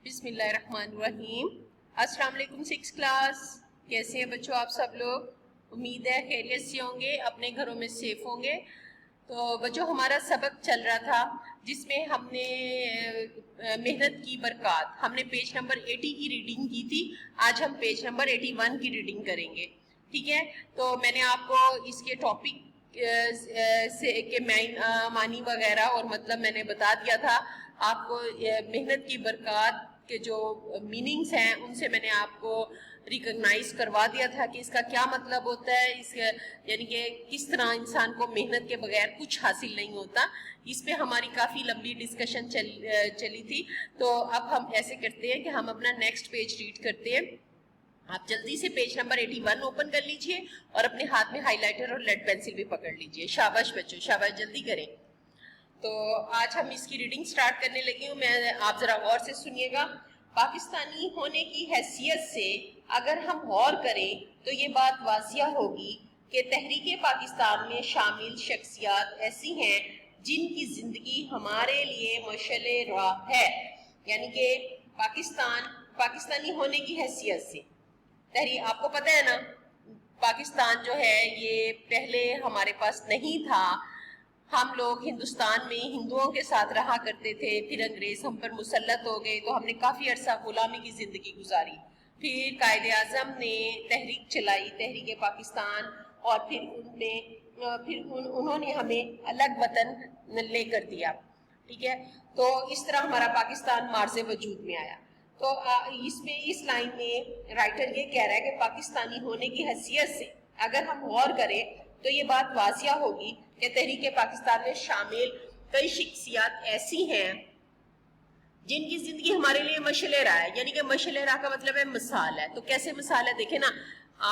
بسم اللہ الرحمن الرحیم۔ السلام علیکم سکس کلاس، کیسے ہیں بچوں آپ سب لوگ؟ امید ہے خیریت سے ہوں گے، اپنے گھروں میں سیف ہوں گے۔ تو بچوں ہمارا سبق چل رہا تھا جس میں ہم نے محنت کی برکات، ہم نے پیج نمبر 80 کی ریڈنگ کی تھی۔ آج ہم پیج نمبر 81 کی ریڈنگ کریں گے، ٹھیک ہے؟ تو میں نے آپ کو اس کے ٹاپک سے کے معنی وغیرہ اور مطلب میں نے بتا دیا تھا آپ کو۔ محنت کی برکات کے جو میننگز ہیں ان سے میں نے آپ کو ریکگنائز کروا دیا تھا کہ اس کا کیا مطلب ہوتا ہے، اس یعنی کہ کس طرح انسان کو محنت کے بغیر کچھ حاصل نہیں ہوتا۔ اس پہ ہماری کافی لمبی ڈسکشن چلی تھی۔ تو اب ہم ایسے کرتے ہیں کہ ہم اپنا نیکسٹ پیج ریڈ کرتے ہیں۔ آپ جلدی سے پیج نمبر 81 اوپن کر لیجئے اور اپنے ہاتھ میں ہائی لائٹر اور لیڈ پینسل بھی پکڑ لیجئے۔ شاباش بچوں، شاباش، جلدی کریں۔ تو آج ہم اس کی ریڈنگ سٹارٹ کرنے لگی ہوں، آپ ذرا غور سے سنیے گا۔ پاکستانی ہونے کی حیثیت سے اگر ہم غور کریں تو یہ بات واضح ہوگی کہ تحریک پاکستان میں شامل شخصیات ایسی ہیں جن کی زندگی ہمارے لیے مشعل راہ ہے۔ یعنی کہ پاکستانی ہونے کی حیثیت سے تحریک، آپ کو پتہ ہے نا پاکستان جو ہے یہ پہلے ہمارے پاس نہیں تھا۔ ہم لوگ ہندوستان میں ہندوؤں کے ساتھ رہا کرتے تھے، پھر انگریز ہم پر مسلط ہو گئے تو ہم نے کافی عرصہ غلامی کی زندگی گزاری۔ پھر قائد اعظم نے تحریک چلائی، تحریک پاکستان، اور پھر انہوں نے ہمیں الگ وطن لے کر دیا، ٹھیک ہے؟ تو اس طرح ہمارا پاکستان معرض وجود میں آیا۔ تو اس لائن میں رائٹر یہ کہہ رہا ہے کہ پاکستانی ہونے کی حیثیت سے اگر ہم غور کریں تو یہ بات واضح ہوگی کہ تحریک پاکستان میں شامل کئی شخصیات ایسی ہیں جن کی زندگی ہمارے لیے مشعل راہ ہے۔ یعنی کہ مشعل راہ کا مطلب ہے مثال ہے۔ تو کیسے مثال ہے؟ دیکھیں نا،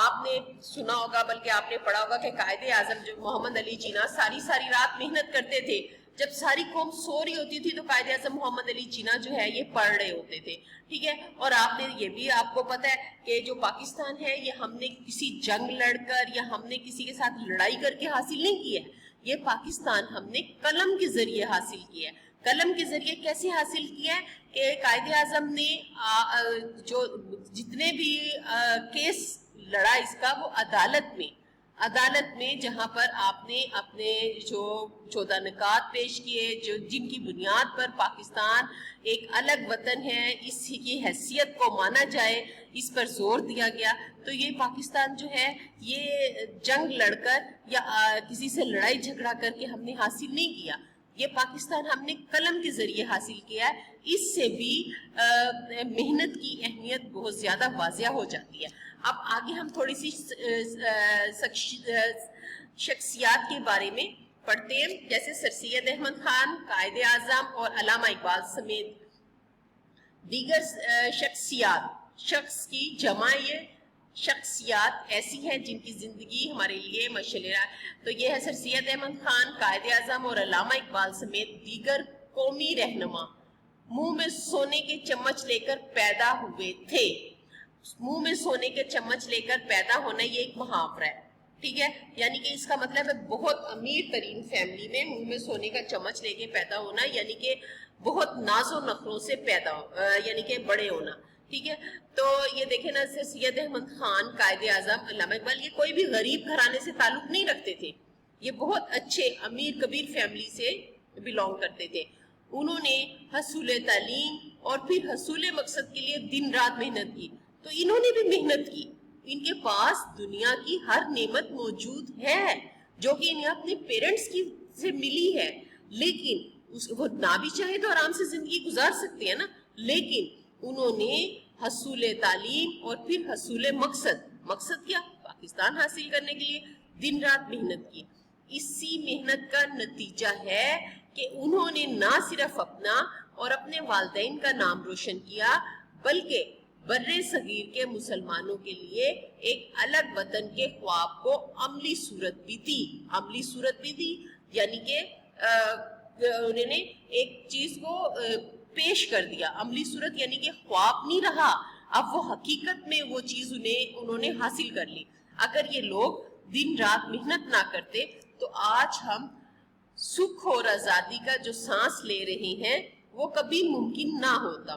آپ نے سنا ہوگا، بلکہ آپ نے پڑھا ہوگا کہ قائد اعظم جو محمد علی جناح ساری رات محنت کرتے تھے۔ جب ساری قوم سو رہی ہوتی تھی تو قائد اعظم محمد علی جناح جو ہے یہ پڑھ رہے ہوتے تھے، ٹھیک ہے؟ اور آپ کو پتہ ہے کہ جو پاکستان ہے یہ ہم نے کسی جنگ لڑ کر یا ہم نے کسی کے ساتھ لڑائی کر کے حاصل نہیں کی ہے۔ یہ پاکستان ہم نے قلم کے ذریعے حاصل کیا ہے۔ قلم کے ذریعے کیسے حاصل کیا ہے کہ قائد اعظم نے جو جتنے بھی کیس لڑا اس کا، وہ عدالت میں جہاں پر آپ نے اپنے جو 14 نکات پیش کیے، جن کی بنیاد پر پاکستان ایک الگ وطن ہے، اس کی حیثیت کو مانا جائے، اس پر زور دیا گیا۔ تو یہ پاکستان جو ہے یہ جنگ لڑ کر یا کسی سے لڑائی جھگڑا کر کے ہم نے حاصل نہیں کیا، یہ پاکستان ہم نے قلم کے ذریعے حاصل کیا ہے۔ اس سے بھی محنت کی اہمیت بہت زیادہ واضح ہو جاتی ہے۔ اب آگے ہم تھوڑی سی شخصیات کے بارے میں پڑھتے ہیں، جیسے سر سید احمد خان، قائد اعظم اور علامہ اقبال سمیت دیگر شخص کی جمع یہ شخصیات ایسی ہیں جن کی زندگی ہمارے لیے مشعل راہ ہے۔ تو یہ ہے سر سید احمد خان، قائد اعظم اور علامہ اقبال سمیت دیگر قومی رہنما منہ میں سونے کے چمچ لے کر پیدا ہوئے تھے۔ منہ میں سونے کے چمچ لے کر پیدا ہونا یہ ایک محاورہ ہے، ٹھیک ہے؟ یعنی کہ اس کا مطلب ہے بہت امیر ترین فیملی میں منہ میں سونے کا چمچ لے کے پیدا ہونا، یعنی کہ بہت ناز و نخروں سے یعنی کہ بڑے ہونا، ٹھیک ہے؟ تو یہ دیکھیں نا، سر سید احمد خان، قائد اعظم، علامہ اقبال، یہ کوئی بھی غریب گھرانے سے تعلق نہیں رکھتے تھے، یہ بہت اچھے امیر کبیر فیملی سے بلونگ کرتے تھے۔ انہوں نے حصول تعلیم اور پھر حصول مقصد کے لیے دن رات محنت کی۔ تو انہوں نے بھی محنت کی، ان کے پاس دنیا کی ہر نعمت موجود ہے جو کہ انہیں اپنے پیرنٹس سے ملی ہے، لیکن وہ نہ بھی چاہے تو آرام سے زندگی گزار سکتے ہیں نا، لیکن انہوں نے حصول تعلیم اور پھر حصول مقصد کیا؟ پاکستان حاصل کرنے کے لیے دن رات محنت کی۔ اسی محنت کا نتیجہ ہے کہ انہوں نے نہ صرف اپنا اور اپنے والدین کا نام روشن کیا، بلکہ برِ صغیر کے مسلمانوں کے لیے ایک الگ وطن کے خواب کو عملی صورت بھی دی، یعنی کہ انہوں نے ایک چیز کو پیش کر دیا۔ عملی صورت یعنی کہ خواب نہیں رہا، اب وہ حقیقت میں وہ چیز انہوں نے حاصل کر لی۔ اگر یہ لوگ دن رات محنت نہ کرتے تو آج ہم سکھ اور آزادی کا جو سانس لے رہے ہیں وہ کبھی ممکن نہ ہوتا۔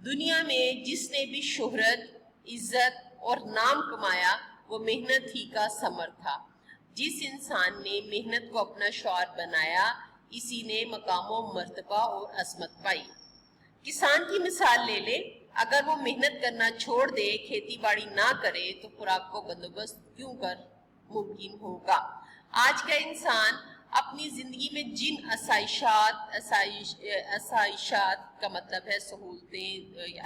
دنیا میں جس نے بھی شہرت، عزت اور نام کمایا وہ محنت ہی کا ثمر تھا۔ جس انسان نے محنت کو اپنا شعار بنایا اسی نے مقام و مرتبہ اور عظمت پائی۔ کسان کی مثال لے لے، اگر وہ محنت کرنا چھوڑ دے، کھیتی باڑی نہ کرے تو خوراک کو بندوبست کیوں کر ممکن ہوگا۔ آج کا انسان اپنی زندگی میں جن آسائشات کا مطلب ہے سہولتیں،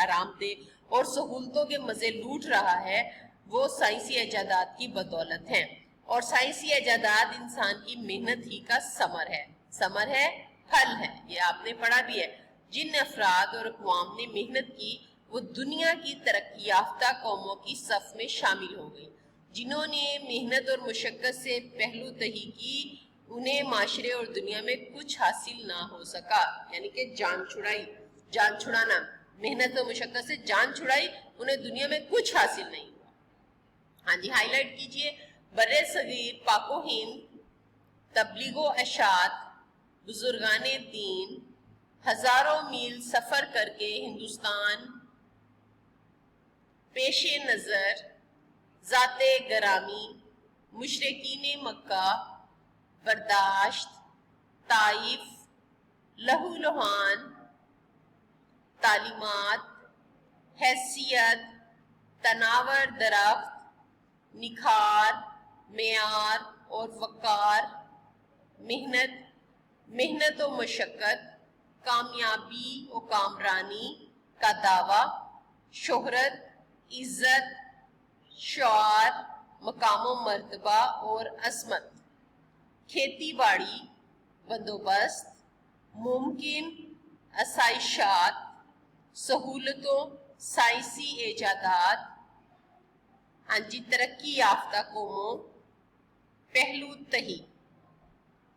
آرام دہ اور سہولتوں کے مزے لوٹ رہا ہے وہ سائنسی ایجادات کی بدولت ہیں، اور سائنسی ایجادات انسان کی محنت ہی کا ثمر ہے۔ ثمر ہے، پھل ہے، یہ آپ نے پڑھا بھی ہے۔ جن افراد اور اقوام نے محنت کی وہ دنیا کی ترقی یافتہ قوموں کی صف میں شامل ہو گئی۔ جنہوں نے محنت اور مشقت سے پہلو تہی کی انہیں معاشرے اور دنیا میں کچھ حاصل نہ ہو سکا، یعنی کہ جان چھڑائی، جان چھڑانا، محنت اور مشقت سے جان چھڑائی، انہیں دنیا میں کچھ حاصل نہیں ہوا۔ ہاں جی، ہائی لائٹ کیجئے، بر صغیر پاک و ہند، تبلیغ و اشاعت، بزرگان دین ہزاروں میل سفر کر کے ہندوستان پیش نظر ذات گرامی، مشرکین مکہ، برداشت، طائف، لہو لہان، تعلیمات، حیثیت، تناور درخت، نکھار، معیار اور وقار، محنت و مشقت، کامیابی و کامرانی کا دعویٰ، شہرت، عزت، شعار، مقام و مرتبہ اور عظمت، کھیتی باڑی، بندوبست، ممکن، آسائشات، سہولتوں، سائنسی ایجادات، ہاں جی، ترقی یافتہ قوموں، پہلو تہی۔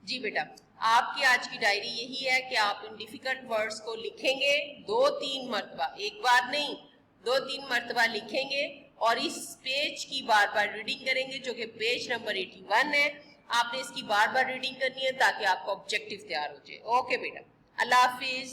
جی بیٹا، آپ کی آج کی ڈائری یہی ہے کہ آپ ان ڈیفیکلٹ ورڈز کو لکھیں گے 2-3 مرتبہ، ایک بار نہیں 2-3 مرتبہ لکھیں گے، اور اس پیج کی بار بار ریڈنگ کریں گے جو کہ پیج نمبر 81 ہے۔ آپ نے اس کی بار بار ریڈنگ کرنی ہے تاکہ آپ کو آبجیکٹیو تیار ہو جائے۔ اوکے بیٹا، اللہ حافظ۔